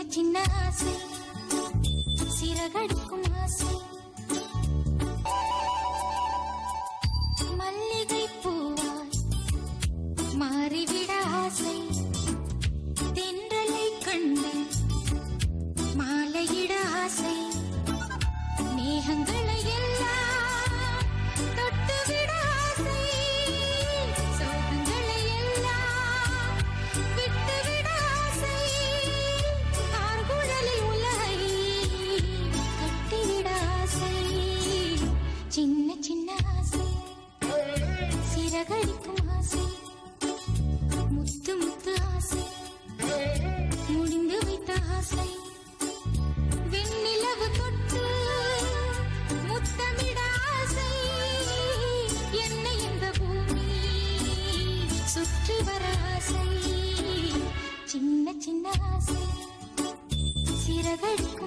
சின்ன சின்ன ஆசை சிறகடிக்கும் ஆசை மல்லிகை பூவாய் மாறிவிட ஆசை தென்றலை கண்டு மாலையிட ஆசை மேகங்களை எல்லாம் தொட்டுவிட ஆசை சோகங்களை எல்லாம் விட்டுவிட ஆசை ஆர்குழலில் உலகை கட்டிவிட ஆசை சின்ன சின்ன ஆசை சிறகடிக்கும் ஆசை முத்து முத்து ஆசை முடிந்து வைத்த ஆசை வெண்ணிலவு தொட்டு முத்தமிட ஆசை என்னை இந்த பூமி சுற்றி வர ஆசை சின்ன சின்ன ஆசை சிறகடிக்கும்